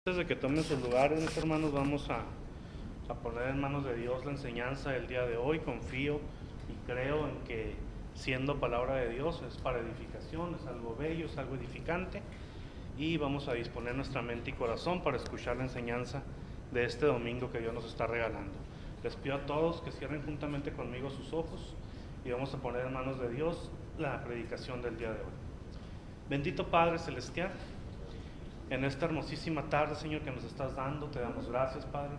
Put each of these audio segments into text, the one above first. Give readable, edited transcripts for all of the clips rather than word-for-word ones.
Antes de que tomen sus lugares, hermanos, vamos a poner en manos de Dios la enseñanza del día de hoy. Confío y creo en que siendo palabra de Dios es para edificación, es algo bello, es algo edificante. Y vamos a disponer nuestra mente y corazón para escuchar la enseñanza de este domingo que Dios nos está regalando. Les pido a todos que cierren juntamente conmigo sus ojos y vamos a poner en manos de Dios la predicación del día de hoy. Bendito Padre Celestial, en esta hermosísima tarde, Señor, que nos estás dando, te damos gracias, Padre,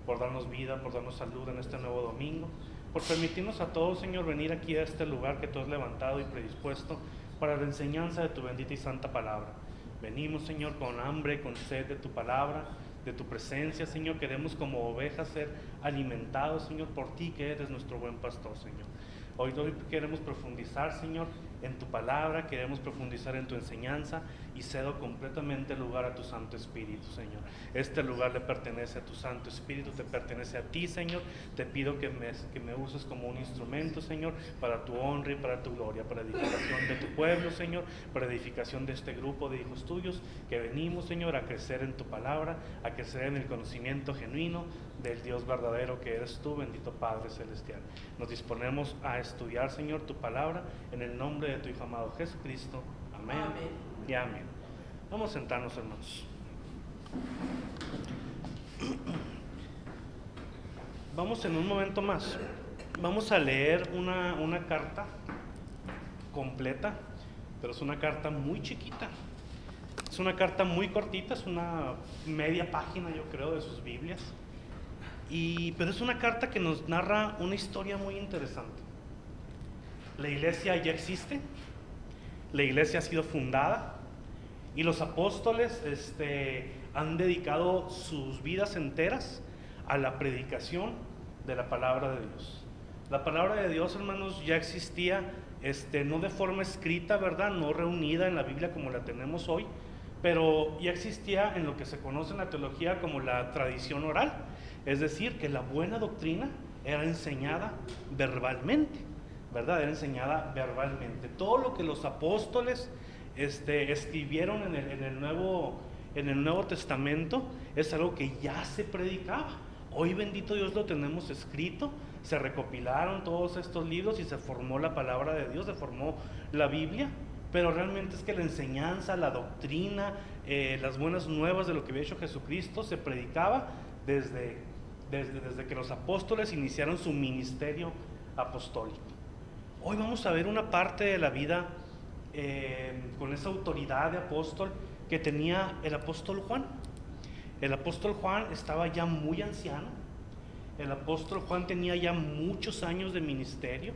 por darnos vida, por darnos salud en este nuevo domingo, por permitirnos a todos, Señor, venir aquí a este lugar que tú has levantado y predispuesto para la enseñanza de tu bendita y santa palabra. Venimos, Señor, con hambre, con sed de tu palabra, de tu presencia, Señor. Queremos como ovejas ser alimentados, Señor, por ti que eres nuestro buen pastor, Señor. Hoy queremos profundizar, Señor, en tu palabra, queremos profundizar en tu enseñanza y cedo completamente el lugar a tu Santo Espíritu, Señor. Este lugar le pertenece a tu Santo Espíritu, te pertenece a ti, Señor. Te pido que me uses como un instrumento, Señor, para tu honra y para tu gloria, para edificación de tu pueblo, Señor, para edificación de este grupo de hijos tuyos que venimos, Señor, a crecer en tu palabra, a crecer en el conocimiento genuino del Dios verdadero que eres tú, bendito Padre Celestial. Nos disponemos a estudiar, Señor, tu palabra en el nombre de tu Hijo amado Jesucristo. Amén, amén y amén. Vamos a sentarnos, hermanos. Vamos en un momento más. Vamos a leer una carta completa, pero es una carta muy chiquita. Es una carta muy cortita, es una media página, yo creo, de sus Biblias. Pero es una carta que nos narra una historia muy interesante. La iglesia ya existe, la iglesia ha sido fundada y los apóstoles han dedicado sus vidas enteras a la predicación de la palabra de Dios. La palabra de Dios, hermanos, ya existía, no de forma escrita, ¿verdad? No reunida en la Biblia como la tenemos hoy, pero ya existía en lo que se conoce en la teología como la tradición oral, es decir, que la buena doctrina era enseñada verbalmente, ¿verdad? Era enseñada verbalmente. Todo lo que los apóstoles escribieron en el Nuevo Testamento es algo que ya se predicaba. Hoy, bendito Dios, lo tenemos escrito, se recopilaron todos estos libros y se formó la palabra de Dios, se formó la Biblia. Pero realmente es que la enseñanza, la doctrina, las buenas nuevas de lo que había hecho Jesucristo se predicaba desde que los apóstoles iniciaron su ministerio apostólico. Hoy vamos a ver una parte de la vida con esa autoridad de apóstol que tenía el apóstol Juan. El apóstol Juan estaba ya muy anciano. El apóstol Juan tenía ya muchos años de ministerio,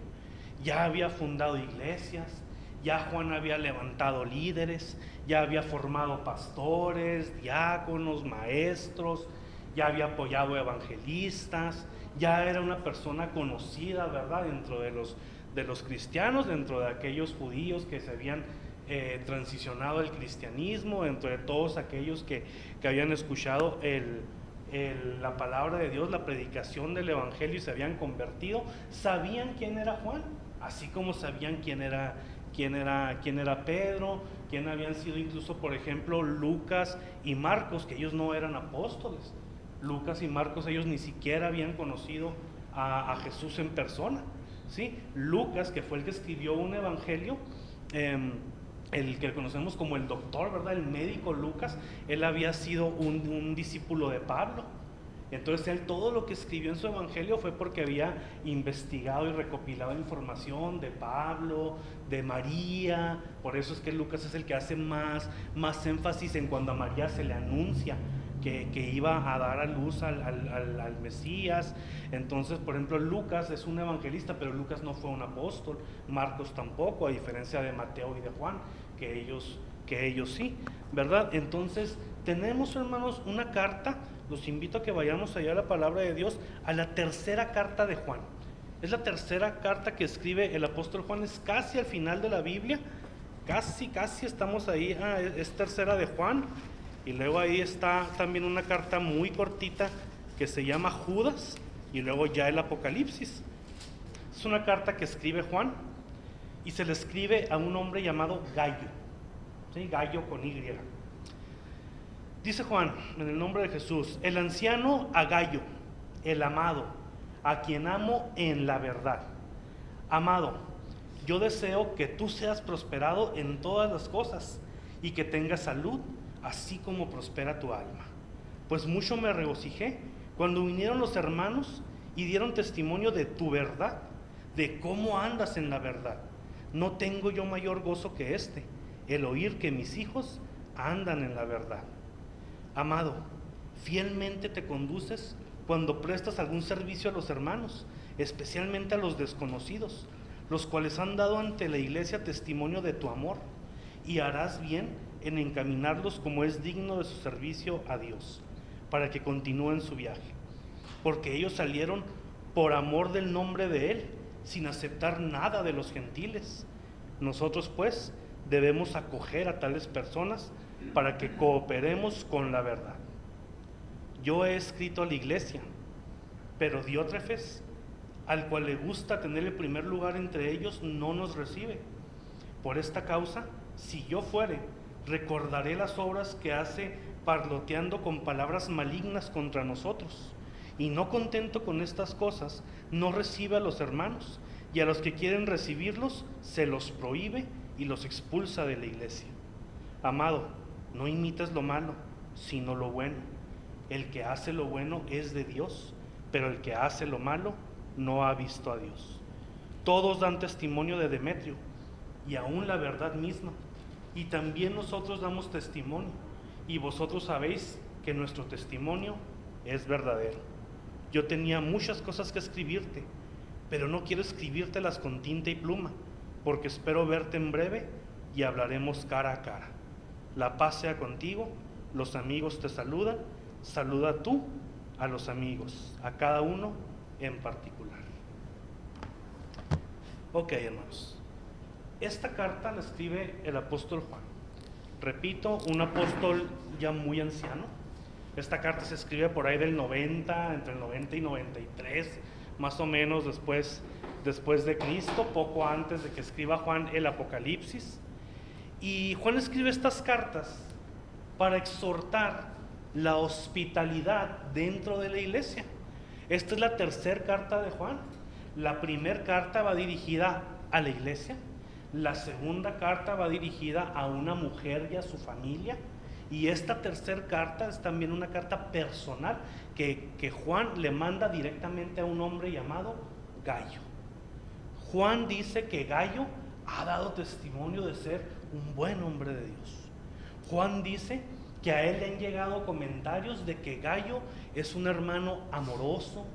ya había fundado iglesias, ya Juan había levantado líderes, ya había formado pastores, diáconos, maestros, ya había apoyado evangelistas, ya era una persona conocida, ¿verdad?, dentro de los cristianos, dentro de aquellos judíos que se habían transicionado al cristianismo, dentro de todos aquellos que habían escuchado la palabra de Dios, la predicación del evangelio y se habían convertido. Sabían quién era Juan, así como sabían quién era Pedro, quién habían sido incluso, por ejemplo, Lucas y Marcos, que ellos no eran apóstoles. Lucas y Marcos, ellos ni siquiera habían conocido a Jesús en persona, ¿sí? Lucas, que fue el que escribió un evangelio, el que conocemos como el doctor, ¿verdad?, el médico Lucas, él había sido un discípulo de Pablo. Entonces él todo lo que escribió en su evangelio fue porque había investigado y recopilado información de Pablo, de María. Por eso es que Lucas es el que hace más énfasis en cuando a María se le anuncia que iba a dar a luz al Mesías. Entonces, por ejemplo, Lucas es un evangelista, pero Lucas no fue un apóstol, Marcos tampoco, a diferencia de Mateo y de Juan, que ellos sí, ¿verdad? Entonces tenemos, hermanos, una carta. Los invito a que vayamos allá a la palabra de Dios, a la tercera carta de Juan. Es la tercera carta que escribe el apóstol Juan, es casi al final de la Biblia, casi estamos ahí, es tercera de Juan, y luego ahí está también una carta muy cortita que se llama Judas, y luego ya el Apocalipsis. Es una carta que escribe Juan, y se le escribe a un hombre llamado Gallo, ¿sí? Gallo con Y. Dice Juan, en el nombre de Jesús, el anciano a Gayo, el amado, a quien amo en la verdad. Amado, yo deseo que tú seas prosperado en todas las cosas y que tengas salud, así como prospera tu alma. Pues mucho me regocijé cuando vinieron los hermanos y dieron testimonio de tu verdad, de cómo andas en la verdad. No tengo yo mayor gozo que este, el oír que mis hijos andan en la verdad. Amado, fielmente te conduces cuando prestas algún servicio a los hermanos, especialmente a los desconocidos, los cuales han dado ante la iglesia testimonio de tu amor, y harás bien en encaminarlos como es digno de su servicio a Dios, para que continúen su viaje. Porque ellos salieron por amor del nombre de Él, sin aceptar nada de los gentiles. Nosotros, pues, debemos acoger a tales personas para que cooperemos con la verdad. Yo he escrito a la iglesia, pero Diótrefes, al cual le gusta tener el primer lugar entre ellos, no nos recibe. Por esta causa, si yo fuere, recordaré las obras que hace parloteando con palabras malignas contra nosotros. Y no contento con estas cosas, no recibe a los hermanos, y a los que quieren recibirlos, se los prohíbe y los expulsa de la iglesia. Amado, no imites lo malo, sino lo bueno. El que hace lo bueno es de Dios, pero el que hace lo malo no ha visto a Dios. Todos dan testimonio de Demetrio, y aún la verdad misma, y también nosotros damos testimonio, y vosotros sabéis que nuestro testimonio es verdadero. Yo tenía muchas cosas que escribirte, pero no quiero escribírtelas con tinta y pluma, porque espero verte en breve y hablaremos cara a cara. La paz sea contigo, los amigos te saludan, saluda tú a los amigos, a cada uno en particular. Ok, hermanos, esta carta la escribe el apóstol Juan. Repito, un apóstol ya muy anciano. Esta carta se escribe por ahí del 90, entre el 90 y 93, más o menos después de Cristo, poco antes de que escriba Juan el Apocalipsis. Y Juan escribe estas cartas para exhortar la hospitalidad dentro de la iglesia. Esta es la tercera carta de Juan. La primera carta va dirigida a la iglesia. La segunda carta va dirigida a una mujer y a su familia. Y esta tercera carta es también una carta personal que Juan le manda directamente a un hombre llamado Gayo. Juan dice que Gayo ha dado testimonio de ser un buen hombre de Dios. Juan dice que a él le han llegado comentarios de que Gayo es un hermano amoroso,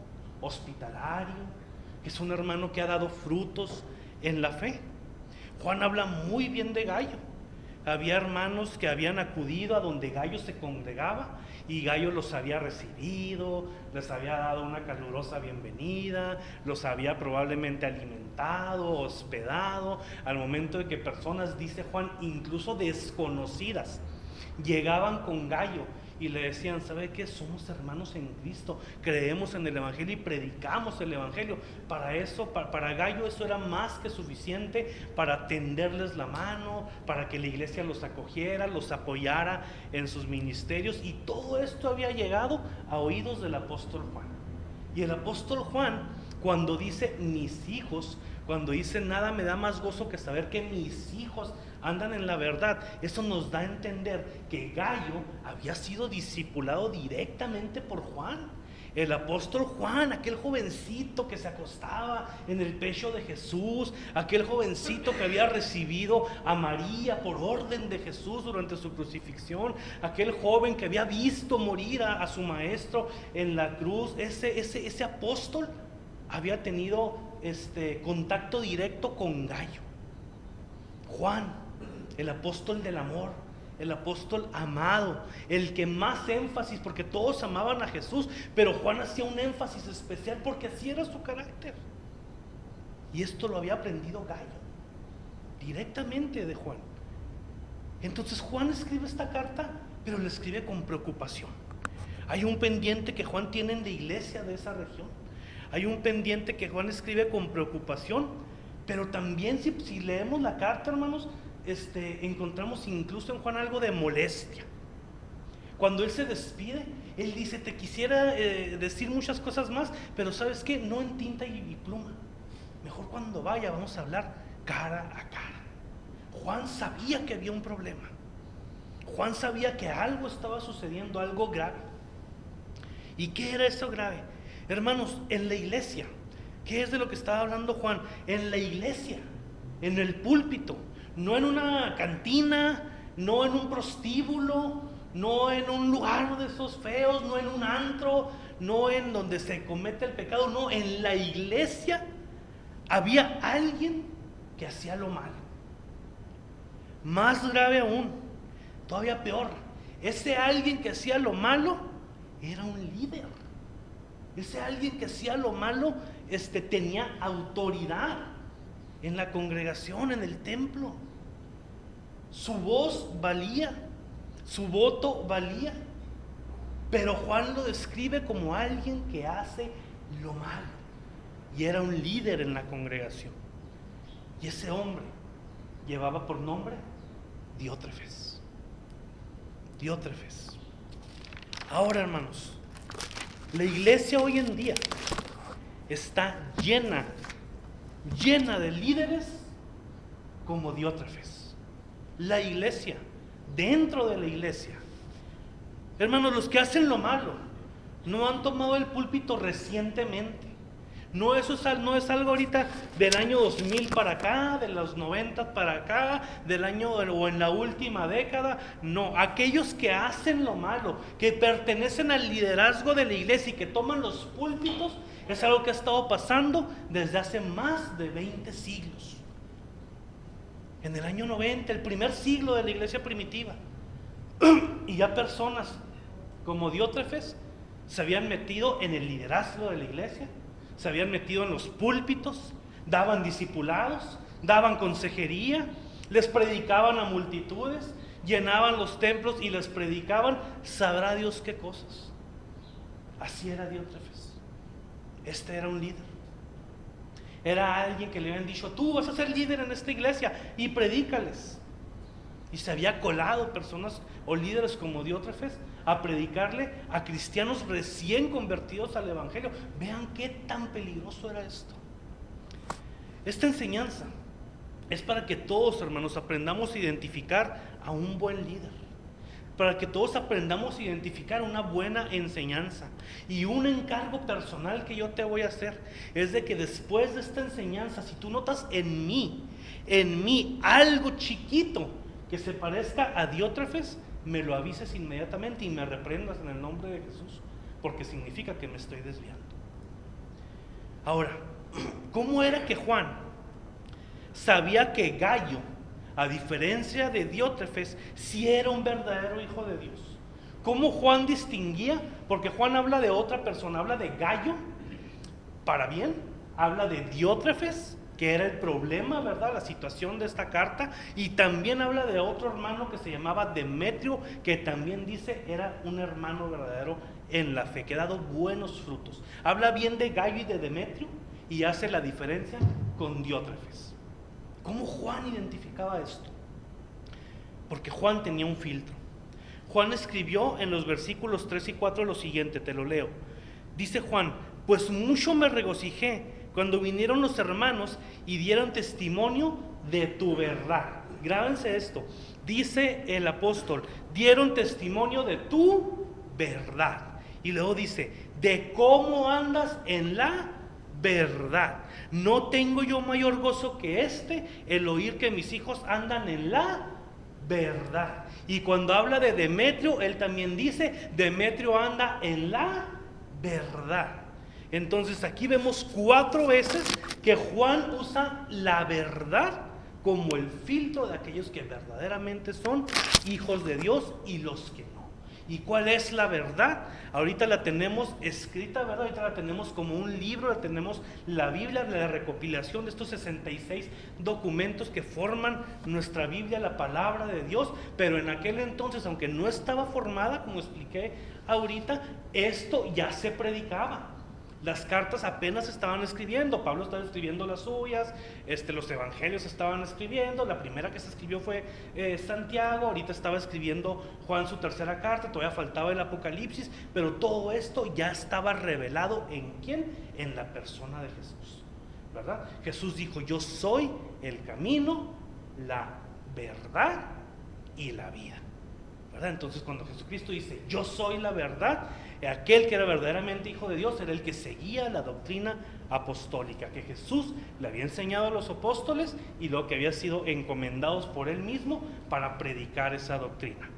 hospitalario, que es un hermano que ha dado frutos en la fe. Juan habla muy bien de Gayo. Había hermanos que habían acudido a donde Gayo se congregaba y Gayo los había recibido, les había dado una calurosa bienvenida, los había probablemente alimentado, hospedado, al momento de que personas, dice Juan, incluso desconocidas, llegaban con Gayo y le decían: ¿sabe qué? Somos hermanos en Cristo, creemos en el Evangelio y predicamos el Evangelio. Para eso, para Gayo eso era más que suficiente para tenderles la mano, para que la iglesia los acogiera, los apoyara en sus ministerios, y todo esto había llegado a oídos del apóstol Juan. Y el apóstol Juan, cuando dice mis hijos, cuando dice nada me da más gozo que saber que mis hijos andan en la verdad, eso nos da a entender que Gayo había sido discipulado directamente por Juan. El apóstol Juan, aquel jovencito que se acostaba en el pecho de Jesús, aquel jovencito que había recibido a María por orden de Jesús durante su crucifixión, aquel joven que había visto morir a su maestro en la cruz, ese apóstol había tenido contacto directo con Gayo. Juan, el apóstol del amor, el apóstol amado, el que más énfasis, porque todos amaban a Jesús, pero Juan hacía un énfasis especial porque así era su carácter. Y esto lo había aprendido Gayo directamente de Juan. Entonces Juan escribe esta carta, pero la escribe con preocupación. Hay un pendiente que Juan tiene en la iglesia de esa región. Hay un pendiente que Juan escribe con preocupación, pero también si leemos la carta, hermanos, encontramos incluso en Juan algo de molestia. Cuando Él se despide, Él dice, te quisiera decir muchas cosas más, pero ¿sabes qué? No en tinta y pluma. Mejor cuando vaya vamos a hablar cara a cara. Juan sabía que había un problema. Juan sabía que algo estaba sucediendo, algo grave. ¿Y qué era eso grave? Hermanos, en la iglesia, ¿qué es de lo que estaba hablando Juan? En la iglesia, en el púlpito, no en una cantina, no en un prostíbulo, no en un lugar de esos feos, no en un antro, no en donde se comete el pecado, no, en la iglesia había alguien que hacía lo malo. Más grave aún, todavía peor, ese alguien que hacía lo malo era un líder. Ese alguien que hacía lo malo tenía autoridad en la congregación, en el templo. Su voz valía, su voto valía. Pero Juan lo describe como alguien que hace lo malo. Y era un líder en la congregación. Y ese hombre llevaba por nombre Diótrefes. Diótrefes. Ahora, hermanos, la iglesia hoy en día está llena de líderes como Diótrefes. La iglesia, dentro de la iglesia. Hermanos, los que hacen lo malo no han tomado el púlpito recientemente. No es algo ahorita del año 2000 para acá, de los 90 para acá, del año o en la última década. No, aquellos que hacen lo malo, que pertenecen al liderazgo de la iglesia y que toman los púlpitos, es algo que ha estado pasando desde hace más de 20 siglos. En el año 90, el primer siglo de la iglesia primitiva, y ya personas como Diótrefes se habían metido en el liderazgo de la iglesia, se habían metido en los púlpitos, daban discipulados, daban consejería, les predicaban a multitudes, llenaban los templos y les predicaban, sabrá Dios qué cosas. Así era Diótrefes. Este era un líder. Era alguien que le habían dicho, tú vas a ser líder en esta iglesia y predícales. Y se había colado personas o líderes como Diótrefes a predicarle a cristianos recién convertidos al evangelio. Vean qué tan peligroso era esto. Esta enseñanza es para que todos, hermanos, aprendamos a identificar a un buen líder, para que todos aprendamos a identificar una buena enseñanza. Y un encargo personal que yo te voy a hacer es de que después de esta enseñanza, si tú notas en mí algo chiquito que se parezca a Diótrefes, me lo avises inmediatamente y me reprendas en el nombre de Jesús, porque significa que me estoy desviando. Ahora, ¿cómo era que Juan sabía que Gayo, a diferencia de Diótrefes, sí era un verdadero hijo de Dios? ¿Cómo Juan distinguía? Porque Juan habla de otra persona, habla de Gayo, para bien, habla de Diótrefes, que era el problema, ¿verdad? La situación de esta carta, y también habla de otro hermano que se llamaba Demetrio, que también dice era un hermano verdadero en la fe, que ha dado buenos frutos. Habla bien de Gayo y de Demetrio y hace la diferencia con Diótrefes. ¿Cómo Juan identificaba esto? Porque Juan tenía un filtro. Juan escribió en los versículos 3 y 4 lo siguiente, te lo leo. Dice Juan, pues mucho me regocijé cuando vinieron los hermanos y dieron testimonio de tu verdad. Grábense esto. Dice el apóstol, dieron testimonio de tu verdad. Y luego dice, de cómo andas en la verdad. No tengo yo mayor gozo que el oír que mis hijos andan en la verdad. Y cuando habla de Demetrio, él también dice, Demetrio anda en la verdad. Entonces aquí vemos 4 veces que Juan usa la verdad como el filtro de aquellos que verdaderamente son hijos de Dios y los que no. ¿Y cuál es la verdad? Ahorita la tenemos escrita, ¿verdad? Ahorita la tenemos como un libro, la tenemos la Biblia, la recopilación de estos 66 documentos que forman nuestra Biblia, la palabra de Dios. Pero en aquel entonces, aunque no estaba formada, como expliqué ahorita, esto ya se predicaba. las cartas apenas estaban escribiendo. Pablo estaba escribiendo las suyas, los evangelios estaban escribiendo. La primera que se escribió fue Santiago. Ahorita estaba escribiendo Juan su tercera carta. Todavía faltaba el Apocalipsis, pero todo esto ya estaba revelado ¿en quién? En la persona de Jesús, ¿verdad? Jesús dijo: yo soy el camino, la verdad y la vida, ¿verdad? Entonces, cuando Jesucristo dice yo soy la verdad, aquel que era verdaderamente hijo de Dios era el que seguía la doctrina apostólica que Jesús le había enseñado a los apóstoles y lo que había sido encomendados por él mismo para predicar esa doctrina.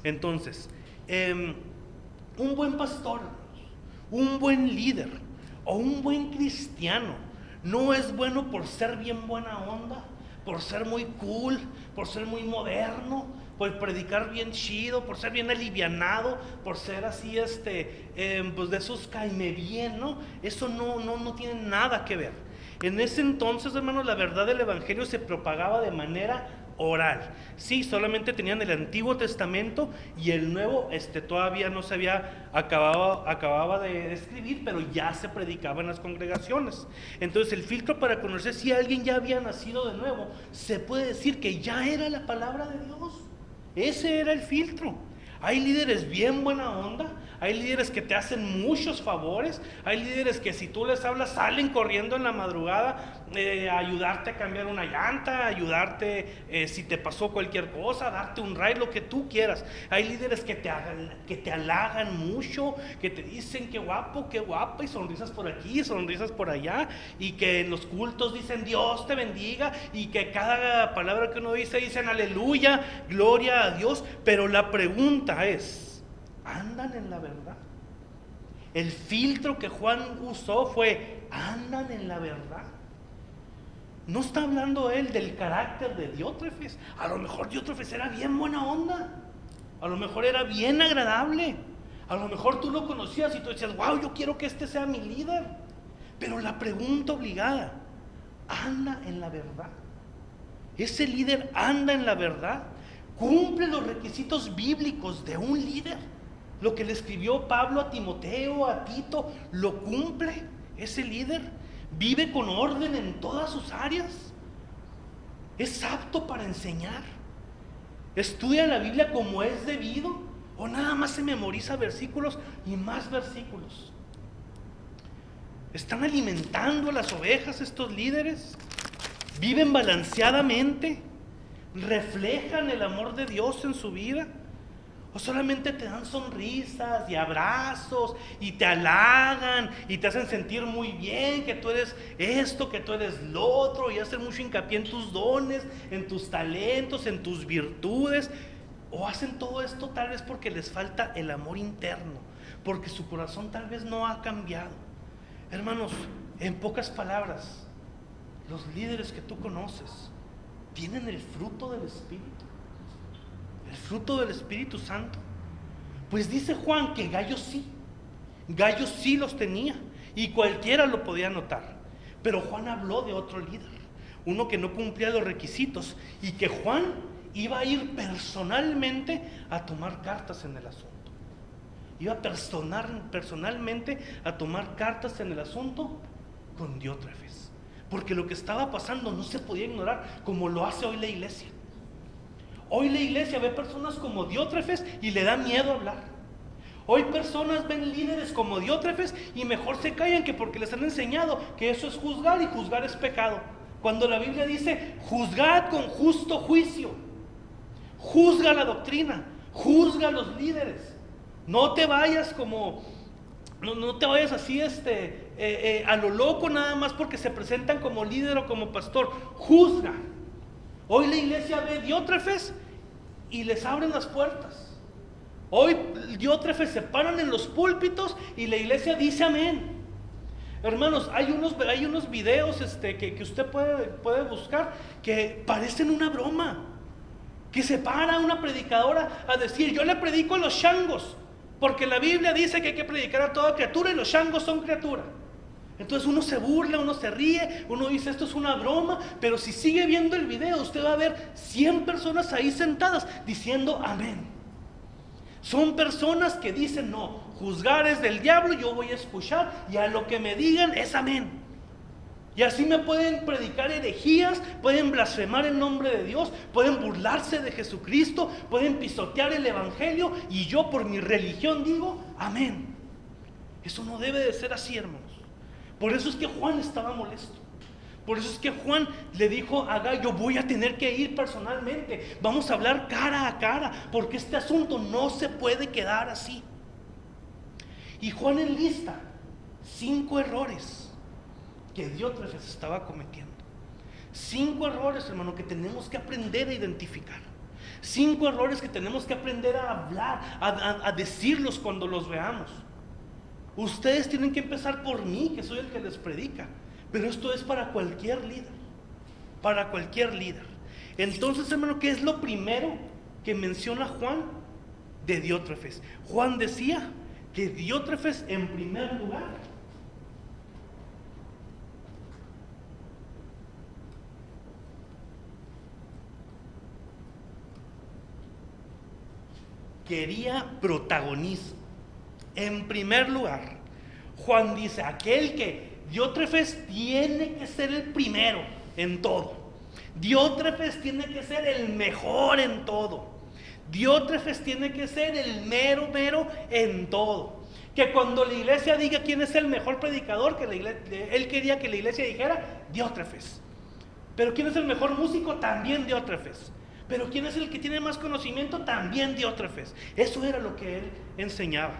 Entonces, un buen pastor, un buen líder o un buen cristiano no es bueno por ser bien buena onda, por ser muy cool, por ser muy moderno, por predicar bien chido, por ser bien alivianado, por ser así, pues de esos caime bien, ¿no? Eso no tiene nada que ver. En ese entonces, hermanos, la verdad del evangelio se propagaba de manera oral. Sí, solamente tenían el Antiguo Testamento y el Nuevo todavía no se había acababa de escribir, pero ya se predicaba en las congregaciones. Entonces, el filtro para conocer si alguien ya había nacido de nuevo, se puede decir que ya era la palabra de Dios. Ese era el filtro. Hay líderes bien buena onda, hay líderes que te hacen muchos favores, hay líderes que si tú les hablas salen corriendo en la madrugada a ayudarte a cambiar una llanta, ayudarte si te pasó cualquier cosa, darte un ride, lo que tú quieras. Hay líderes que te halagan mucho, que te dicen qué guapo, qué guapa, y sonrisas por aquí, sonrisas por allá, y que en los cultos dicen Dios te bendiga, y que cada palabra que uno dice dicen aleluya, gloria a Dios. Pero la pregunta es, ¿andan en la verdad? El filtro que Juan usó fue, ¿andan en la verdad? No está hablando él del carácter de Diótrefes. A lo mejor Diótrefes era bien buena onda, a lo mejor era bien agradable, a lo mejor tú lo conocías y tú decías, wow, yo quiero que este sea mi líder. Pero la pregunta obligada, ¿anda en la verdad? ¿Ese líder anda en la verdad? ¿Cumple los requisitos bíblicos de un líder? Lo que le escribió Pablo a Timoteo, a Tito, ¿lo cumple ese líder? ¿Vive con orden en todas sus áreas? ¿Es apto para enseñar? ¿Estudia la Biblia como es debido? ¿O nada más se memoriza versículos y más versículos? ¿Están alimentando a las ovejas estos líderes? ¿Viven balanceadamente? ¿Reflejan el amor de Dios en su vida? ¿O solamente te dan sonrisas y abrazos y te halagan y te hacen sentir muy bien que tú eres esto, que tú eres lo otro, y hacen mucho hincapié en tus dones, en tus talentos, en tus virtudes? ¿O hacen todo esto tal vez porque les falta el amor interno, porque su corazón tal vez no ha cambiado? Hermanos, en pocas palabras, los líderes que tú conoces tienen el fruto del Espíritu, el fruto del Espíritu Santo. Pues dice Juan que Gallo sí los tenía y cualquiera lo podía notar. Pero Juan habló de otro líder, uno que no cumplía los requisitos y que Juan iba a ir personalmente a tomar cartas en el asunto. Iba personalmente a tomar cartas en el asunto con Diótrefes, porque lo que estaba pasando no se podía ignorar como lo hace hoy la iglesia. Hoy la iglesia ve personas como Diótrefes y le da miedo hablar. Hoy personas ven líderes como Diótrefes y mejor se callan, que porque les han enseñado que eso es juzgar y juzgar es pecado. Cuando la Biblia dice, juzgad con justo juicio. Juzga la doctrina, juzga a los líderes. No te vayas no te vayas así a lo loco nada más porque se presentan como líder o como pastor. Juzga. Hoy la iglesia ve Diótrefes y les abren las puertas. Hoy Diótrefes se paran en los púlpitos y la iglesia dice amén. Hermanos, hay unos videos que usted puede buscar que parecen una broma. Que se para una predicadora a decir, yo le predico a los changos, porque la Biblia dice que hay que predicar a toda criatura y los changos son criatura. Entonces uno se burla, uno se ríe, uno dice esto es una broma, pero si sigue viendo el video usted va a ver 100 personas ahí sentadas diciendo amén. Son personas que dicen, no, juzgar es del diablo, yo voy a escuchar y a lo que me digan es amén. Y así me pueden predicar herejías, pueden blasfemar en nombre de Dios, pueden burlarse de Jesucristo, pueden pisotear el evangelio y yo por mi religión digo amén. Eso no debe de ser así, hermanos. Por eso es que Juan estaba molesto. Por eso es que Juan le dijo a Gallo, voy a tener que ir personalmente, vamos a hablar cara a cara, porque este asunto no se puede quedar así. Y Juan enlista 5 errores que Diótrefes estaba cometiendo. 5 errores, hermano, que tenemos que aprender a identificar. 5 errores que tenemos que aprender a hablar, a decirlos cuando los veamos. Ustedes tienen que empezar por mí, que soy el que les predica. Pero esto es para cualquier líder. Para cualquier líder. Entonces, hermano, ¿qué es lo primero que menciona Juan de Diótrefes? Juan decía que Diótrefes, en primer lugar, quería protagonismo. En primer lugar, Juan dice, aquel que Diótrefes tiene que ser el primero en todo. Diótrefes tiene que ser el mejor en todo. Diótrefes tiene que ser el mero en todo. Que cuando la iglesia diga quién es el mejor predicador, que él quería que la iglesia dijera Diótrefes. Pero quién es el mejor músico, también Diótrefes. Pero quién es el que tiene más conocimiento, también Diótrefes. Eso era lo que él enseñaba.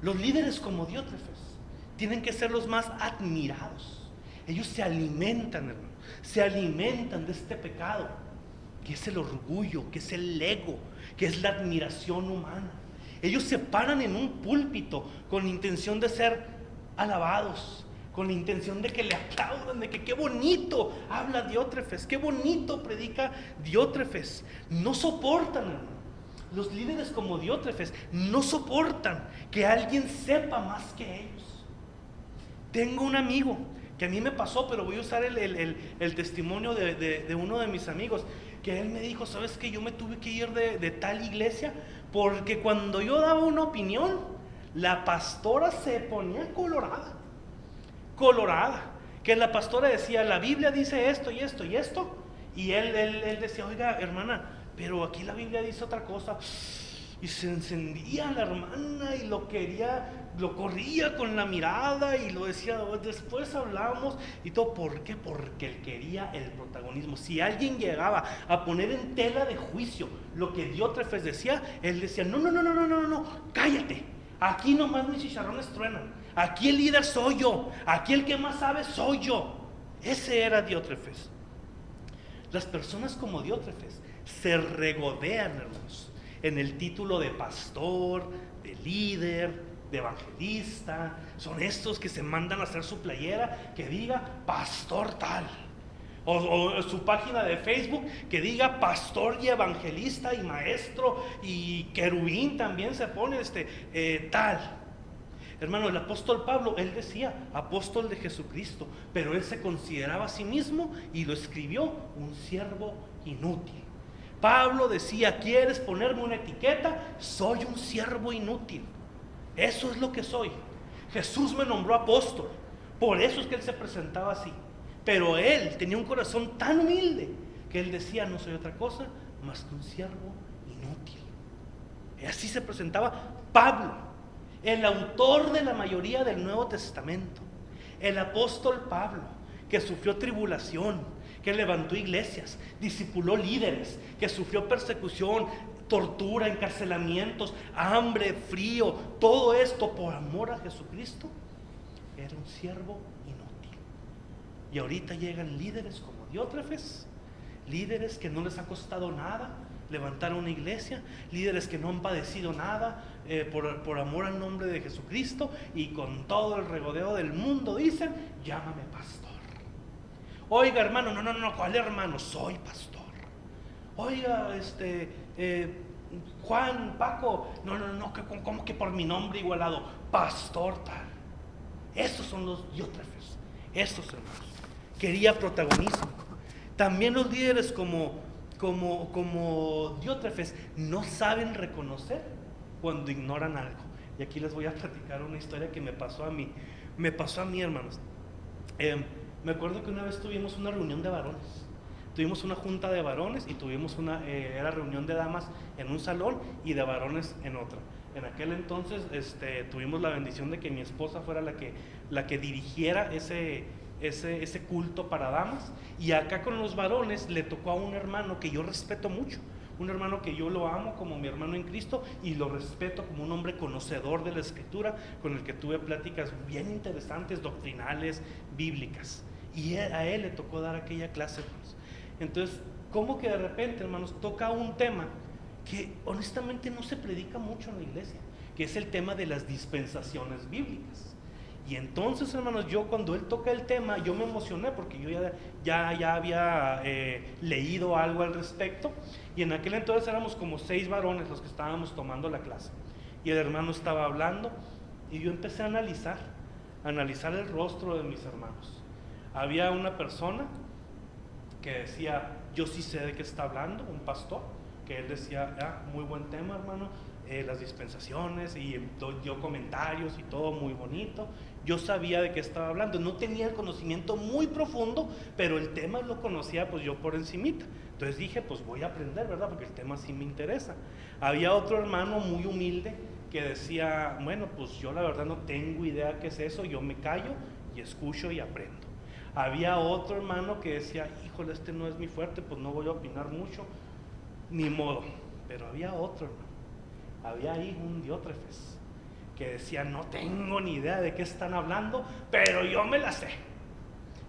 Los líderes como Diótrefes tienen que ser los más admirados. Ellos se alimentan, hermano, se alimentan de este pecado, que es el orgullo, que es el ego, que es la admiración humana. Ellos se paran en un púlpito con la intención de ser alabados, con la intención de que le aplaudan, de que qué bonito habla Diótrefes, qué bonito predica Diótrefes. No soportan, hermano. Los líderes como Diótrefes no soportan que alguien sepa más que ellos. Tengo un amigo que a mí me pasó, pero voy a usar el testimonio de uno de mis amigos, que él me dijo, ¿sabes qué? Yo me tuve que ir de tal iglesia porque cuando yo daba una opinión, la pastora se ponía colorada, que la pastora decía, la Biblia dice esto y esto y esto, y él decía, oiga, hermana, pero aquí la Biblia dice otra cosa. Y se encendía la hermana y lo corría con la mirada y lo decía, después hablamos y todo. ¿Por qué? Porque él quería el protagonismo. Si alguien llegaba a poner en tela de juicio lo que Diótrefes decía, él decía, no, cállate. Aquí nomás mis chicharrones truenan. Aquí el líder soy yo. Aquí el que más sabe soy yo. Ese era Diótrefes. Las personas como Diótrefes se regodean, hermanos, en el título de pastor, de líder, de evangelista. Son estos que se mandan a hacer su playera que diga pastor tal, o su página de Facebook que diga pastor y evangelista y maestro y querubín también se pone tal. Hermano, el apóstol Pablo, él decía apóstol de Jesucristo, pero él se consideraba a sí mismo y lo escribió un siervo inútil. Pablo decía, ¿quieres ponerme una etiqueta? Soy un siervo inútil. Eso es lo que soy. Jesús me nombró apóstol. Por eso es que él se presentaba así. Pero él tenía un corazón tan humilde que él decía, no soy otra cosa más que un siervo inútil. Y así se presentaba Pablo, el autor de la mayoría del Nuevo Testamento. El apóstol Pablo, que sufrió tribulación, que levantó iglesias, discipuló líderes, que sufrió persecución, tortura, encarcelamientos, hambre, frío, todo esto por amor a Jesucristo, era un siervo inútil. Y ahorita llegan líderes como Diótrefes, líderes que no les ha costado nada levantar una iglesia, líderes que no han padecido nada por amor al nombre de Jesucristo, y con todo el regodeo del mundo dicen, llámame pastor. Oiga, hermano, no, ¿cuál hermano? Soy pastor. Oiga, Juan, Paco, no, ¿cómo que por mi nombre igualado? Pastor tal. Esos son los Diótrefes, esos hermanos. Quería protagonismo. También los líderes como como Diótrefes, no saben reconocer cuando ignoran algo. Y aquí les voy a platicar una historia que me pasó a mí. Me pasó a mí, hermanos. Me acuerdo que una vez tuvimos una reunión de varones. Tuvimos una junta de varones y tuvimos era reunión de damas en un salón y de varones en otro. En aquel entonces tuvimos la bendición de que mi esposa fuera la que dirigiera ese culto para damas, y acá con los varones le tocó a un hermano que yo respeto mucho, un hermano que yo lo amo como mi hermano en Cristo y lo respeto como un hombre conocedor de la Escritura, con el que tuve pláticas bien interesantes, doctrinales, bíblicas, y a él le tocó dar aquella clase, hermanos. Entonces, como que de repente, hermanos, toca un tema que honestamente no se predica mucho en la iglesia, que es el tema de las dispensaciones bíblicas. Y entonces, hermanos, yo cuando él toca el tema, yo me emocioné porque yo ya había leído algo al respecto, y en aquel entonces éramos como 6 varones los que estábamos tomando la clase, y el hermano estaba hablando, y yo empecé a analizar el rostro de mis hermanos. Había una persona que decía, yo sí sé de qué está hablando, un pastor, que él decía, muy buen tema, hermano, las dispensaciones, y dio comentarios y todo muy bonito. Yo sabía de qué estaba hablando, no tenía el conocimiento muy profundo, pero el tema lo conocía pues yo por encimita. Entonces dije, pues voy a aprender, ¿verdad? Porque el tema sí me interesa. Había otro hermano muy humilde que decía, bueno, pues yo la verdad no tengo idea qué es eso, yo me callo y escucho y aprendo. Había otro hermano que decía, híjole, este no es mi fuerte, pues no voy a opinar mucho, ni modo. Pero había otro hermano, había ahí un Diótrefes, que decía, no tengo ni idea de qué están hablando, pero yo me la sé.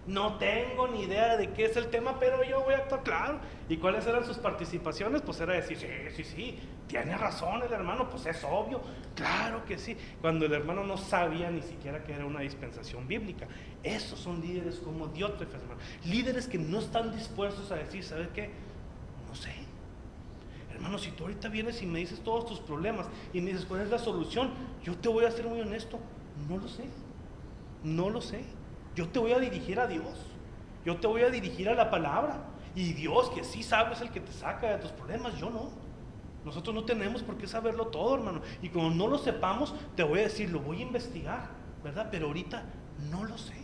No tengo ni idea de qué es el tema, pero yo voy a actuar claro. ¿Y cuáles eran sus participaciones? Pues era decir, sí, tiene razón el hermano, pues es obvio, claro que sí. Cuando el hermano no sabía ni siquiera que era una dispensación bíblica. Esos son líderes como Diótrefes, hermano. Líderes que no están dispuestos a decir, ¿sabes qué? No sé. Hermano, si tú ahorita vienes y me dices todos tus problemas y me dices cuál es la solución, yo te voy a ser muy honesto, no lo sé. No lo sé. Yo te voy a dirigir a Dios. Yo te voy a dirigir a la palabra. Y Dios, que sí sabe, es el que te saca de tus problemas, yo no. Nosotros no tenemos por qué saberlo todo, hermano. Y como no lo sepamos, te voy a decir, lo voy a investigar, ¿verdad? Pero ahorita no lo sé.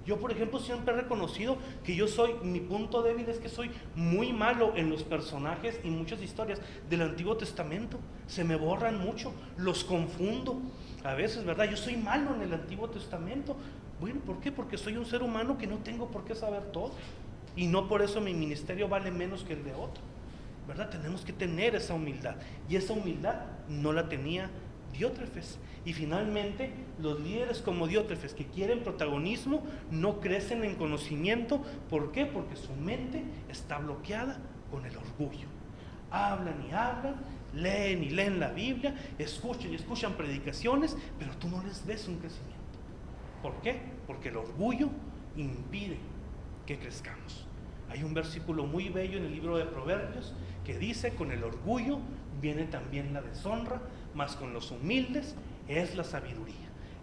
Yo, por ejemplo, siempre he reconocido que mi punto débil es que soy muy malo en los personajes y muchas historias del Antiguo Testamento. Se me borran mucho, los confundo a veces, ¿verdad? Yo soy malo en el Antiguo Testamento. Bueno, ¿por qué? Porque soy un ser humano que no tengo por qué saber todo. Y no por eso mi ministerio vale menos que el de otro, ¿verdad? Tenemos que tener esa humildad. Y esa humildad no la tenía Diótrefes. Y finalmente, los líderes como Diótrefes que quieren protagonismo no crecen en conocimiento. ¿Por qué? Porque su mente está bloqueada con el orgullo. Hablan y hablan, leen y leen la Biblia, escuchan y escuchan predicaciones, pero tú no les ves un crecimiento. ¿Por qué? Porque el orgullo impide que crezcamos. Hay un versículo muy bello en el libro de Proverbios que dice, con el orgullo viene también la deshonra, mas con los humildes es la sabiduría.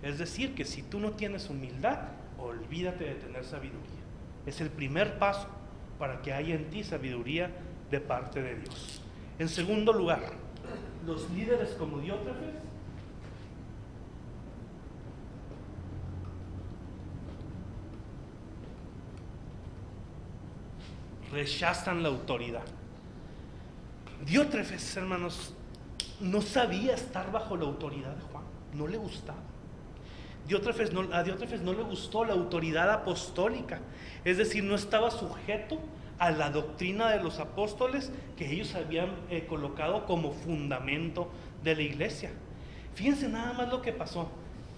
Es decir, que si tú no tienes humildad, olvídate de tener sabiduría. Es el primer paso para que haya en ti sabiduría de parte de Dios. En segundo lugar, los líderes como Diótrefes rechazan la autoridad. Diótrefes, hermanos, no sabía estar bajo la autoridad de Juan, no le gustaba. A Diótrefes no le gustó la autoridad apostólica, es decir, no estaba sujeto a la doctrina de los apóstoles que ellos habían colocado como fundamento de la iglesia. Fíjense nada más lo que pasó.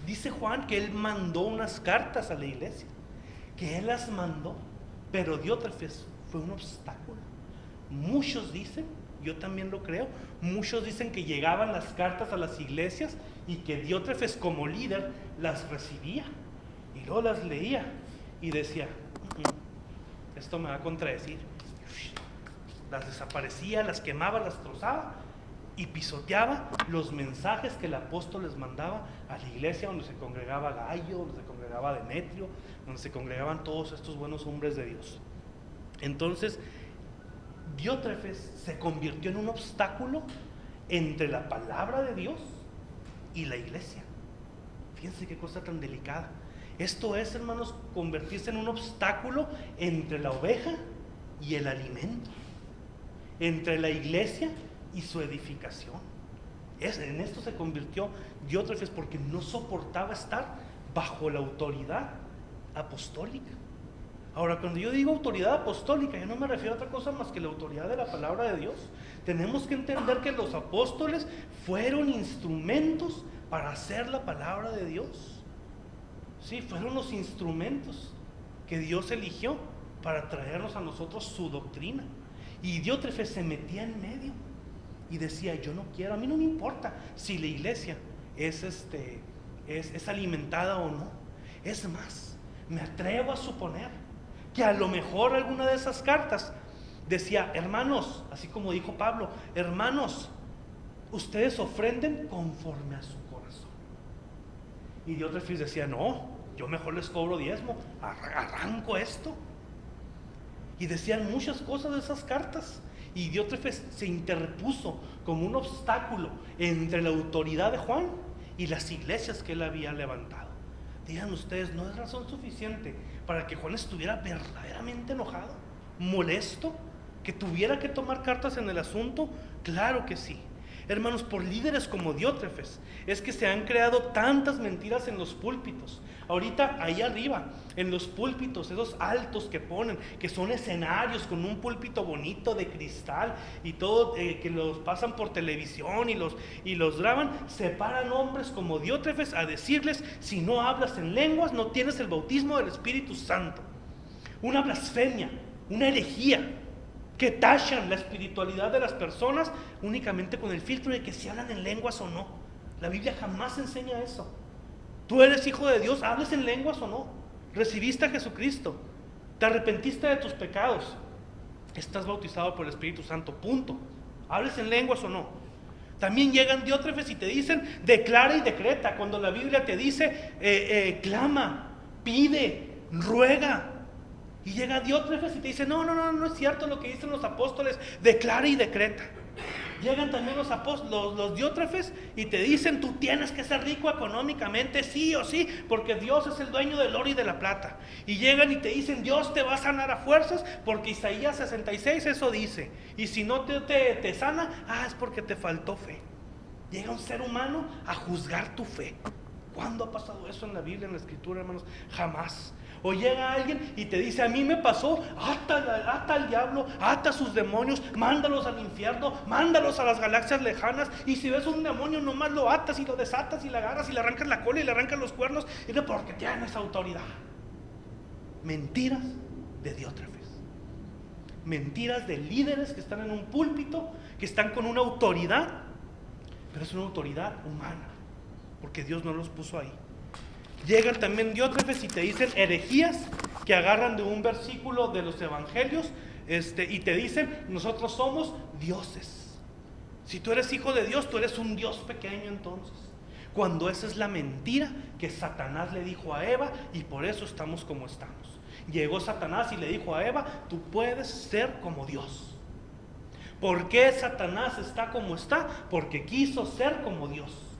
Dice Juan que él mandó unas cartas a la iglesia, que él las mandó, pero Diótrefes fue un obstáculo. Muchos dicen, yo también lo creo, muchos dicen que llegaban las cartas a las iglesias y que Diótrefes como líder las recibía y luego las leía y decía, esto me va a contradecir. Las desaparecía, las quemaba, las trozaba y pisoteaba los mensajes que el apóstol les mandaba a la iglesia donde se congregaba Gallo, donde se congregaba Demetrio, donde se congregaban todos estos buenos hombres de Dios. Entonces, Diótrefes se convirtió en un obstáculo entre la palabra de Dios y la iglesia. Fíjense qué cosa tan delicada. Esto es, hermanos, convertirse en un obstáculo entre la oveja y el alimento, entre la iglesia y su edificación. En esto se convirtió Diótrefes, porque no soportaba estar bajo la autoridad apostólica. Ahora, cuando yo digo autoridad apostólica, yo no me refiero a otra cosa más que la autoridad de la palabra de Dios. Tenemos que entender que los apóstoles fueron instrumentos para hacer la palabra de Dios. Sí, fueron los instrumentos que Dios eligió para traernos a nosotros su doctrina. Y Diótrefes se metía en medio y decía: yo no quiero, a mí no me importa si la iglesia es alimentada o no. Es más, me atrevo a suponer que a lo mejor alguna de esas cartas decía: hermanos, así como dijo Pablo, hermanos, ustedes ofrenden conforme a su corazón. Y Diótrefes decía: no, yo mejor les cobro diezmo, arranco esto. Y decían muchas cosas de esas cartas. Y Diótrefes se interpuso como un obstáculo entre la autoridad de Juan y las iglesias que él había levantado. Digan ustedes, ¿no es razón suficiente para que Juan estuviera verdaderamente enojado, molesto, que tuviera que tomar cartas en el asunto? Claro que sí. Hermanos, por líderes como Diótrefes es que se han creado tantas mentiras en los púlpitos. Ahorita ahí arriba, en los púlpitos, esos altos que ponen, que son escenarios con un púlpito bonito de cristal y todo, que los pasan por televisión y los graban, se paran hombres como Diótrefes a decirles: si no hablas en lenguas, no tienes el bautismo del Espíritu Santo. Una blasfemia, una herejía, que tachan la espiritualidad de las personas únicamente con el filtro de que si hablan en lenguas o no. La Biblia jamás enseña eso. Tú eres hijo de Dios, hables en lenguas o no. Recibiste a Jesucristo, te arrepentiste de tus pecados, estás bautizado por el Espíritu Santo, punto. Hables en lenguas o no. También llegan Diótrefes y te dicen: declara y decreta, cuando la Biblia te dice clama, pide, ruega. Y llega Diótrefes y te dice: no es cierto lo que dicen los apóstoles, declara y decreta. Llegan también los Diótrefes y te dicen: tú tienes que ser rico económicamente, sí o sí, porque Dios es el dueño del oro y de la plata. Y llegan y te dicen: Dios te va a sanar a fuerzas, porque Isaías 66 eso dice. Y si no te sana, es porque te faltó fe. Llega un ser humano a juzgar tu fe. ¿Cuándo ha pasado eso en la Biblia, en la Escritura, hermanos? Jamás. O llega alguien y te dice: a mí me pasó, ata al diablo, ata a sus demonios, mándalos al infierno, mándalos a las galaxias lejanas. Y si ves un demonio, nomás lo atas y lo desatas y le agarras y le arrancas la cola y le arrancas los cuernos, y no, porque tienes autoridad. Mentiras de Diótrefes. Mentiras de líderes que están en un púlpito, que están con una autoridad, pero es una autoridad humana, porque Dios no los puso ahí. Llegan también Diótrefes y te dicen herejías que agarran de un versículo de los evangelios y te dicen: nosotros somos dioses. Si tú eres hijo de Dios, tú eres un Dios pequeño entonces. Cuando esa es la mentira que Satanás le dijo a Eva, y por eso estamos como estamos. Llegó Satanás y le dijo a Eva: tú puedes ser como Dios. ¿Por qué Satanás está como está? Porque quiso ser como Dios.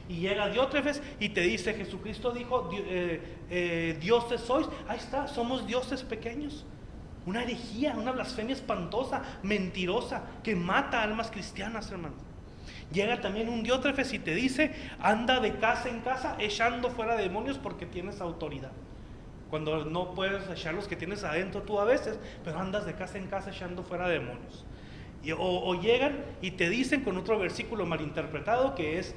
Y llega Diótrefes y te dice: Jesucristo dijo, dioses sois. Ahí está, somos dioses pequeños. Una herejía, una blasfemia espantosa, mentirosa, que mata almas cristianas, hermano. Llega también un Diótrefes y te dice: anda de casa en casa echando fuera demonios porque tienes autoridad. Cuando no puedes echar los que tienes adentro tú a veces, pero andas de casa en casa echando fuera demonios. O llegan y te dicen, con otro versículo malinterpretado que es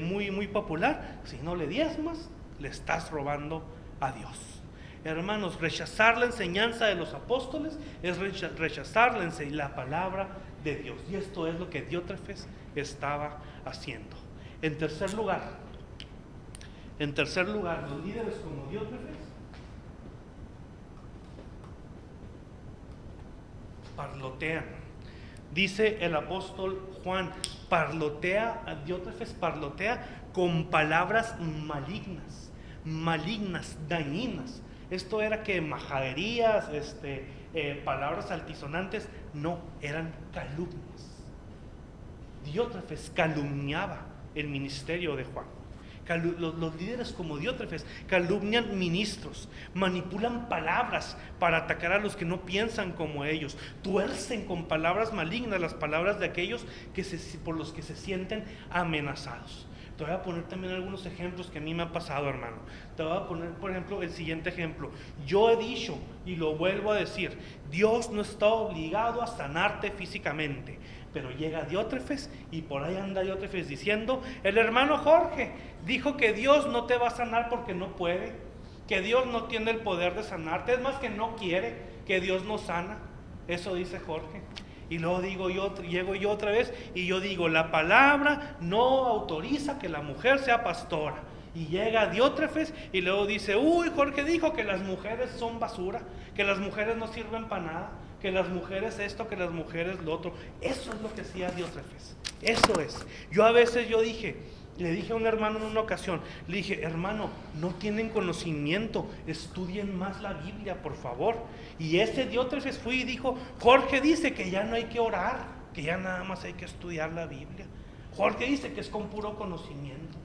muy popular: si no le diezmas, le estás robando a Dios. Hermanos, rechazar la enseñanza de los apóstoles es rechazar la palabra de Dios. Y esto es lo que Diótrefes estaba haciendo. En tercer lugar, los líderes como Diótrefes parlotean. Dice el apóstol Juan: Diótrefes parlotea con palabras malignas, dañinas. Esto era que majaderías, palabras altisonantes, no, eran calumnias. Diótrefes calumniaba el ministerio de Juan. Los líderes como Diótrefes calumnian ministros, manipulan palabras para atacar a los que no piensan como ellos, tuercen con palabras malignas las palabras de aquellos por los que se sienten amenazados. Te voy a poner también algunos ejemplos que a mí me ha pasado, hermano. Te voy a poner, por ejemplo, el siguiente ejemplo. Yo he dicho, y lo vuelvo a decir, Dios no está obligado a sanarte físicamente. Pero llega Diótrefes y por ahí anda Diótrefes diciendo, el hermano Jorge dijo que Dios no te va a sanar porque no puede, que Dios no tiene el poder de sanarte, es más que no quiere, que Dios no sana. Eso dice Jorge. Y luego llego yo otra vez y yo digo, la palabra no autoriza que la mujer sea pastora. Y llega Diótrefes y luego dice, uy, Jorge dijo que las mujeres son basura, que las mujeres no sirven para nada, que las mujeres esto, que las mujeres lo otro. Eso es lo que hacía Diótrefes. Eso es. Yo a veces le dije a un hermano en una ocasión, le dije, hermano, no tienen conocimiento, estudien más la Biblia, por favor. Y ese Diótrefes fue y dijo, Jorge dice que ya no hay que orar, que ya nada más hay que estudiar la Biblia. Jorge dice que es con puro conocimiento.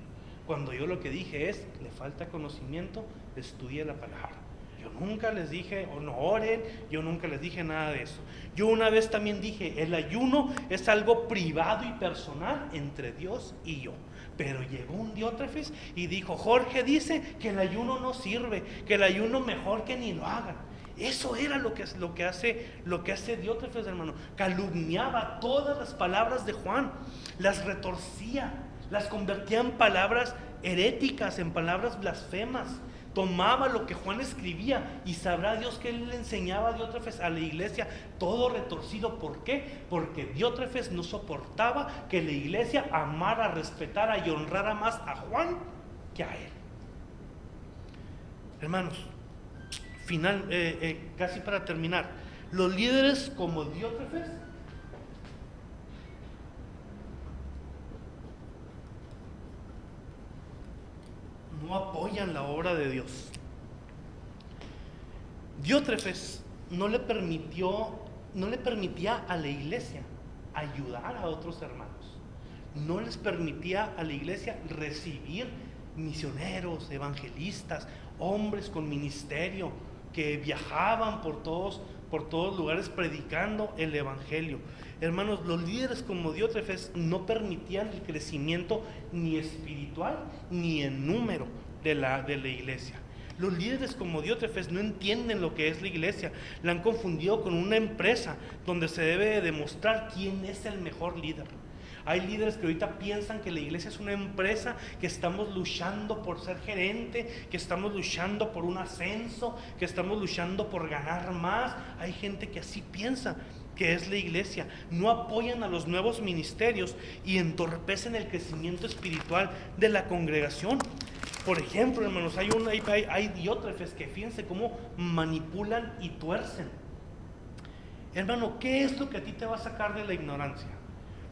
Cuando yo lo que dije es, le falta conocimiento, estudie la palabra. Yo nunca les dije, o no oren, yo nunca les dije nada de eso. Yo una vez también dije, el ayuno es algo privado y personal entre Dios y yo. Pero llegó un Diótrefes y dijo, Jorge dice que el ayuno no sirve, que el ayuno mejor que ni lo hagan. Eso era lo que hace Diótrefes, hermano. Calumniaba todas las palabras de Juan, las retorcía, las convertía en palabras heréticas, en palabras blasfemas. Tomaba lo que Juan escribía y sabrá Dios que él le enseñaba a Diótrefes a la iglesia todo retorcido. ¿Por qué? Porque Diótrefes no soportaba que la iglesia amara, respetara y honrara más a Juan que a él. Hermanos, casi para terminar, los líderes como Diótrefes no apoyan la obra de Dios. Diótrefes no le permitía a la iglesia ayudar a otros hermanos. No les permitía a la iglesia recibir misioneros, evangelistas, hombres con ministerio que viajaban por todos lugares predicando el evangelio. Hermanos, los líderes como Diótrefes no permitían el crecimiento ni espiritual ni en número de la iglesia. Los líderes como Diótrefes no entienden lo que es la iglesia. La han confundido con una empresa donde se debe demostrar quién es el mejor líder. Hay líderes que ahorita piensan que la iglesia es una empresa, que estamos luchando por ser gerente, que estamos luchando por un ascenso, que estamos luchando por ganar más. Hay gente que así piensa que es la iglesia. No apoyan a los nuevos ministerios y entorpecen el crecimiento espiritual de la congregación. Por ejemplo, hermanos, hay Diótrefes que fíjense cómo manipulan y tuercen. Hermano, ¿qué es lo que a ti te va a sacar de la ignorancia?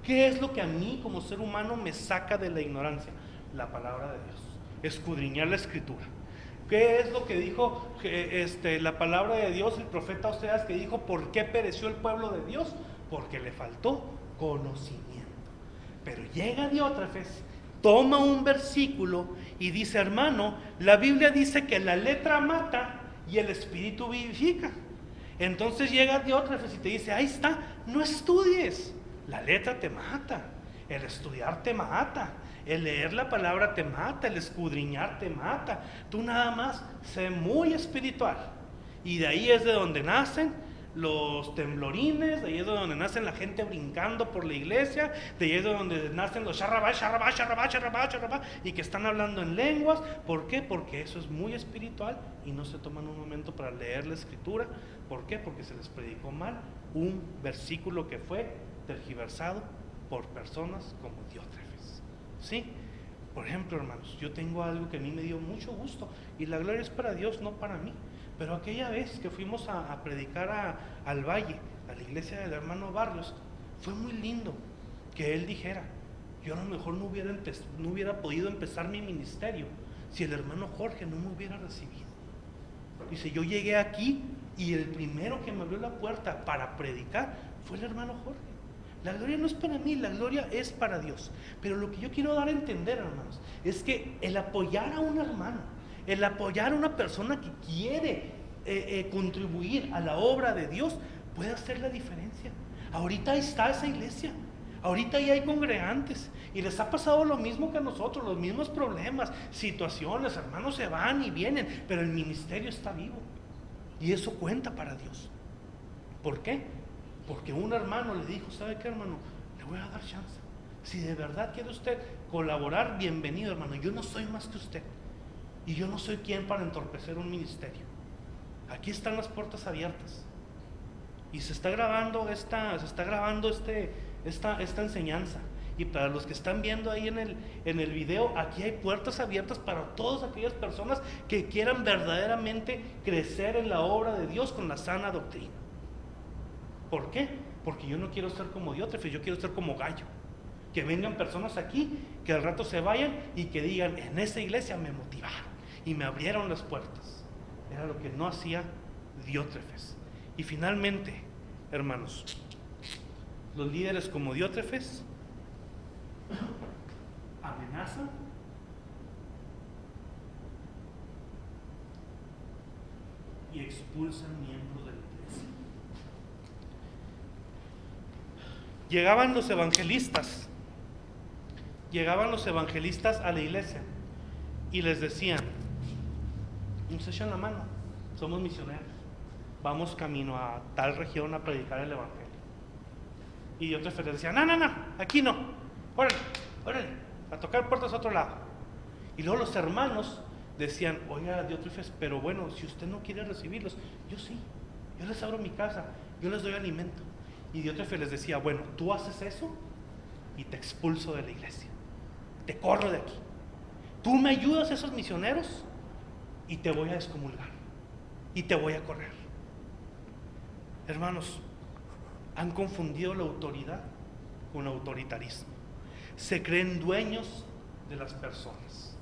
¿Qué es lo que a mí como ser humano me saca de la ignorancia? La palabra de Dios, escudriñar la escritura. ¿Qué es lo que dijo la palabra de Dios, el profeta Oseas, que dijo, ¿por qué pereció el pueblo de Dios? Porque le faltó conocimiento. Pero llega Diótrefes, toma un versículo y dice, hermano, la Biblia dice que la letra mata y el espíritu vivifica. Entonces llega Diótrefes y te dice, ahí está, no estudies. La letra te mata, el estudiar te mata, el leer la palabra te mata, el escudriñar te mata. Tú nada más sé muy espiritual. Y de ahí es de donde nacen los temblorines, de ahí es de donde nacen la gente brincando por la iglesia, de ahí es de donde nacen los sharabá, y que están hablando en lenguas. ¿Por qué? Porque eso es muy espiritual y no se toman un momento para leer la escritura. ¿Por qué? Porque se les predicó mal un versículo que fue tergiversado por personas como Diótrefes. ¿Sí? Por ejemplo, hermanos, yo tengo algo que a mí me dio mucho gusto y la gloria es para Dios, no para mí. Pero aquella vez que fuimos a predicar al Valle, a la iglesia del hermano Barrios, fue muy lindo que él dijera, yo a lo mejor no hubiera podido empezar mi ministerio si el hermano Jorge no me hubiera recibido. Dice, yo llegué aquí Y el primero que me abrió la puerta para predicar fue el hermano Jorge. La gloria no es para mí, la gloria es para Dios. Pero lo que yo quiero dar a entender, hermanos, es que el apoyar a un hermano, el apoyar a una persona que quiere contribuir a la obra de Dios, puede hacer la diferencia. Ahorita está esa iglesia, ahorita ya hay congregantes y les ha pasado lo mismo que a nosotros, los mismos problemas, situaciones, hermanos se van y vienen, pero el ministerio está vivo y eso cuenta para Dios. ¿Por qué? Porque un hermano le dijo, ¿sabe qué, hermano? Le voy a dar chance. Si de verdad quiere usted colaborar, bienvenido, hermano. Yo no soy más que usted y yo no soy quien para entorpecer un ministerio. Aquí están las puertas abiertas y se está grabando esta enseñanza. Y para los que están viendo ahí en el video, aquí hay puertas abiertas para todas aquellas personas que quieran verdaderamente crecer en la obra de Dios con la sana doctrina. ¿Por qué? Porque yo no quiero ser como Diótrefes, yo quiero ser como Gallo. Que vengan personas aquí, que al rato se vayan y que digan, en esa iglesia me motivaron y me abrieron las puertas. Era lo que no hacía Diótrefes. Y finalmente, hermanos, los líderes como Diótrefes amenazan y expulsan miembros de la iglesia. Llegaban los evangelistas a la iglesia y les decían, nos echan la mano, somos misioneros, vamos camino a tal región a predicar el evangelio. Y Diótrefes les decía, no, aquí no, órale, a tocar puertas a otro lado. Y luego los hermanos decían, oiga Diótrefes, pero bueno, si usted no quiere recibirlos, yo sí, yo les abro mi casa, yo les doy alimento. Y Diótrefes les decía, bueno, tú haces eso y te expulso de la iglesia, te corro de aquí. Tú me ayudas a esos misioneros y te voy a excomulgar y te voy a correr. Hermanos, han confundido la autoridad con autoritarismo. Se creen dueños de las personas.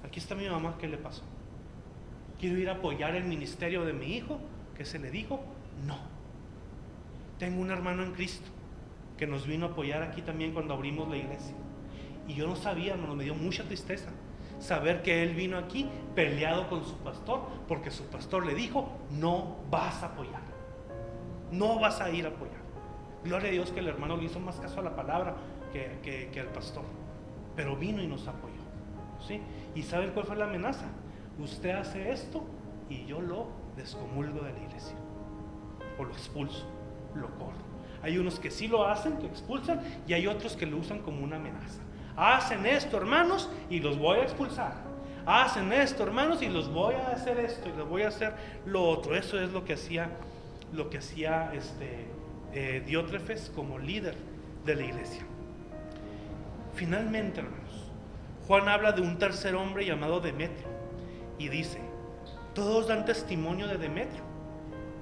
Aquí está mi mamá, ¿qué le pasó? ¿Quiero ir a apoyar el ministerio de mi hijo? ¿Qué se le dijo? No. Tengo un hermano en Cristo que nos vino a apoyar aquí también cuando abrimos la iglesia. Y yo no sabía, me dio mucha tristeza saber que él vino aquí peleado con su pastor, porque su pastor le dijo, no vas a apoyar, no vas a ir a apoyar. Gloria a Dios que el hermano le hizo más caso a la palabra que al pastor, pero vino y nos apoyó, ¿sí? ¿Y saben cuál fue la amenaza? Usted hace esto y yo lo descomulgo de la iglesia, o lo expulso, lo corro. Hay unos que sí lo hacen, que expulsan, y hay otros que lo usan como una amenaza. Hacen esto, hermanos, y los voy a expulsar. Hacen esto, hermanos, y los voy a hacer esto, y los voy a hacer lo otro. Eso es lo que hacía Diótrefes como líder de la iglesia. Finalmente, hermanos, Juan habla de un tercer hombre llamado Demetrio y dice, todos dan testimonio de Demetrio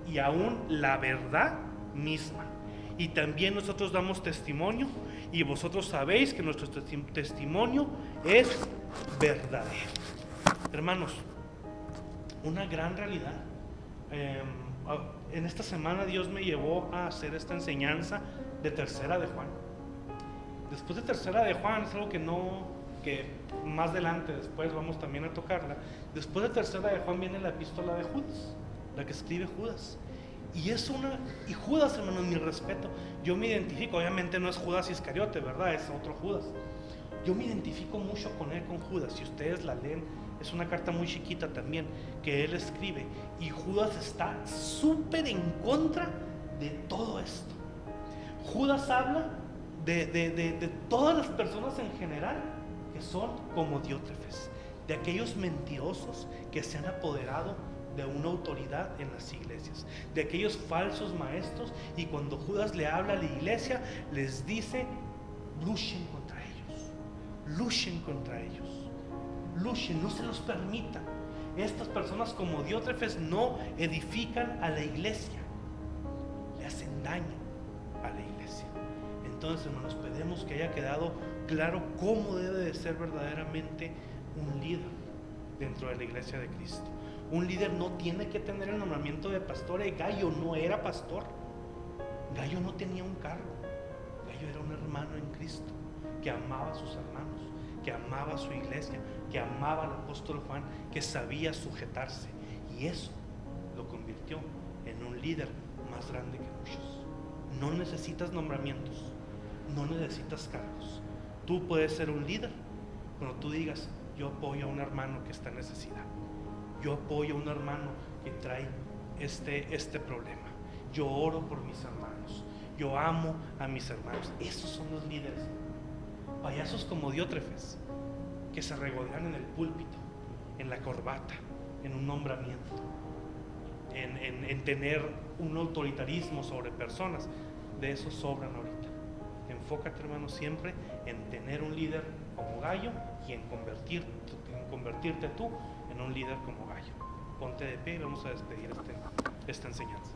y aún la verdad misma, y también nosotros damos testimonio y vosotros sabéis que nuestro testimonio es verdadero. Hermanos, una gran realidad. En esta semana Dios me llevó a hacer esta enseñanza de Tercera de Juan. Después de Tercera de Juan es algo que más adelante después vamos también a tocarla. Después de Tercera de Juan viene la epístola de Judas, la que escribe Judas. Y Judas, hermanos, mi respeto, yo me identifico, obviamente no es Judas Iscariote, ¿verdad? Es otro Judas. Yo me identifico mucho con él, con Judas. Si ustedes la leen, es una carta muy chiquita también que él escribe. Y Judas está súper en contra de todo esto. Judas habla de todas las personas en general que son como Diótrefes, de aquellos mentirosos que se han apoderado de una autoridad en las iglesias, de aquellos falsos maestros, y cuando Judas le habla a la iglesia les dice, luchen contra ellos, luchen, no se los permitan. Estas personas como Diótrefes no edifican a la iglesia, le hacen daño a la iglesia. Entonces, hermanos, pedimos que haya quedado claro cómo debe de ser verdaderamente un líder dentro de la iglesia de Cristo. Un líder no tiene que tener el nombramiento de pastor. Gallo no era pastor. Gallo no tenía un cargo. Gallo era un hermano en Cristo que amaba a sus hermanos, que amaba a su iglesia, que amaba al apóstol Juan, que sabía sujetarse. Y eso lo convirtió en un líder más grande que muchos. No necesitas nombramientos, no necesitas cargos. Tú puedes ser un líder cuando tú digas: yo apoyo a un hermano que está en necesidad, yo apoyo a un hermano que trae este problema, yo oro por mis hermanos, yo amo a mis hermanos. Esos son los líderes. Payasos como Diótrefes, que se regodean en el púlpito, en la corbata, en un nombramiento, en tener un autoritarismo sobre personas. De esos sobran ahorita. Enfócate, hermano, siempre en tener un líder como Gallo y en convertirte tú en un líder como Gallo. Ponte de pie y vamos a despedir esta enseñanza.